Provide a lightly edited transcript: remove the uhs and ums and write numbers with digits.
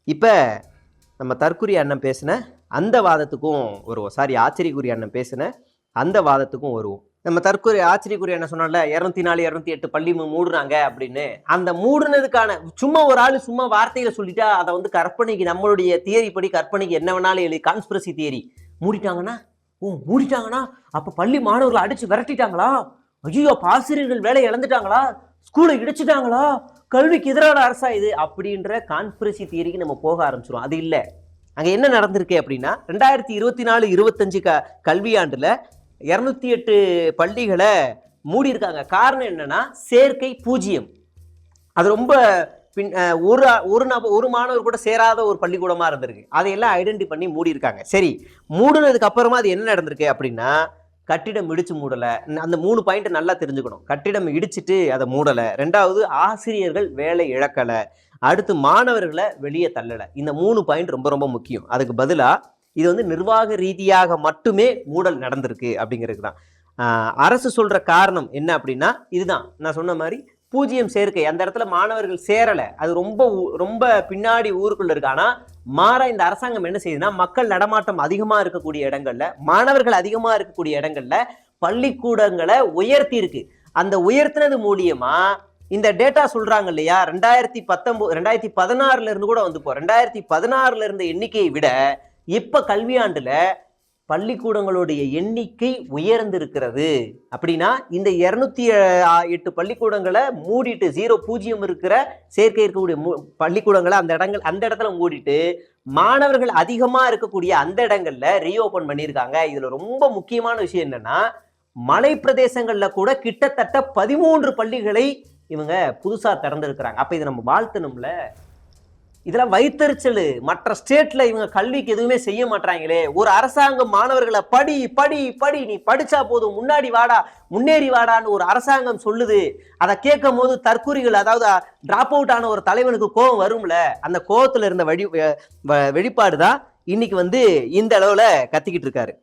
இப்போ நம்ம தற்குறி அண்ணன் பேசின அந்த வாதத்துக்கும் வருவோம். ஆச்சரியக்குறி அண்ணன் பேசின அந்த வாதத்துக்கும் வருவோம். நம்ம தற்குறி ஆச்சரியக்குறி அண்ணன் சொன்னால 204 208 பள்ளி மூடுறாங்க அப்படின்னு. அந்த மூடுனதுக்கான சும்மா ஒரு ஆள் சும்மா வார்த்தையில சொல்லிட்டா அதை வந்து கற்பனைக்கு, நம்மளுடைய தியரி படி கற்பனைக்கு என்ன வேணாலும் எழுதி, கான்ஸ்பிரசி தியரி மூடிட்டாங்கன்னா, மூடிட்டாங்கன்னா அப்ப பள்ளி மாணவர்களை அடிச்சு விரட்டிட்டாங்களா, ஐயோ ஆசிரியர்கள் வேலை இழந்துட்டாங்களா, ஸ்கூலை இடிச்சுட்டாங்களா, கல்விக்கு எதிரான அரசா இது அப்படின்ற கான்ஸ்பிரசி தியரிக்கு நம்ம போக ஆரம்பிச்சிடும். அது இல்லை. அங்க என்ன நடந்திருக்கு அப்படின்னா 2024-25 கல்வியாண்டுல 208 பள்ளிகளை மூடி இருக்காங்க. காரணம் என்னன்னா சேர்க்கை 0. அது ரொம்ப ஒரு மாணவர் கூட சேராத ஒரு பள்ளிக்கூடமா இருந்திருக்கு. அதையெல்லாம் ஐடென்டி பண்ணி மூடி இருக்காங்க. சரி, மூடுனதுக்கு அப்புறமா அது என்ன நடந்திருக்கு அப்படின்னா, கட்டிடம் இடிச்சு மூடலை. அந்த 3 பாயிண்ட் நல்லா தெரிஞ்சுக்கணும். கட்டிடம் இடிச்சிட்டு அதை மூடலை. 2வது ஆசிரியர்கள் வேலை இழக்கலை. அடுத்து மாணவர்களை வெளியே தள்ளலை. இந்த 3 பாயிண்ட் ரொம்ப ரொம்ப முக்கியம். அதுக்கு பதிலாக இது வந்து நிர்வாக ரீதியாக மட்டுமே மூடல் நடந்திருக்கு அப்படிங்கிறது தான். அரசு சொல்ற காரணம் என்ன அப்படின்னா, இதுதான் நான் சொன்ன மாதிரி 0 சேர்க்கை. அந்த இடத்துல மாணவர்கள் சேரலை. அது ரொம்ப ரொம்ப பின்னாடி ஊருக்குள்ள இருக்கு. ஆனா மாறா இந்த அரசாங்கம் என்ன செய்யுதுன்னா, மக்கள் நடமாட்டம் அதிகமா இருக்கக்கூடிய இடங்கள்ல, மாணவர்கள் அதிகமா இருக்கக்கூடிய இடங்கள்ல பள்ளிக்கூடங்களை உயர்த்தி இருக்கு. அந்த உயர்த்தினது மூலியமா இந்த டேட்டா சொல்றாங்க இல்லையா, 2016 இருந்து கூட வந்து 2016 இருந்த எண்ணிக்கையை விட இப்ப கல்வியாண்டுல பள்ளிக்கூடங்களுடைய எண்ணிக்கை உயர்ந்திருக்கிறது. அப்படின்னா இந்த 208 பள்ளிக்கூடங்களை மூடிட்டு 0 இருக்கிற சேர்க்கை இருக்கக்கூடிய பள்ளிக்கூடங்களை அந்த இடத்துல மூடிட்டு மாணவர்கள் அதிகமா இருக்கக்கூடிய அந்த இடங்கள்ல ரீஓபன் பண்ணியிருக்காங்க. இதுல ரொம்ப முக்கியமான விஷயம் என்னன்னா, மலை பிரதேசங்கள்ல கூட கிட்டத்தட்ட 13 பள்ளிகளை இவங்க புதுசா திறந்திருக்கிறாங்க. அப்ப இதை நம்ம வாழ்த்தணும்ல. இதெல்லாம் வைத்தறிச்சல். மற்ற ஸ்டேட்ல இவங்க கல்விக்கு எதுவுமே செய்ய மாட்டாங்களே. ஒரு அரசாங்கம் மாணவர்களை படி படி படி, நீ படிச்சா போதும், முன்னாடி வாடா, முன்னேறி வாடான்னு ஒரு அரசாங்கம் சொல்லுது. அதை கேட்கும் போது தற்குறிகள், அதாவது டிராப் அவுட் ஆன ஒரு தலைவனுக்கு கோபம் வரும்ல, அந்த கோபத்துல இருந்த வெளிப்பாடு தான் இன்னைக்கு வந்து இந்த அளவுல கத்திக்கிட்டு இருக்காரு.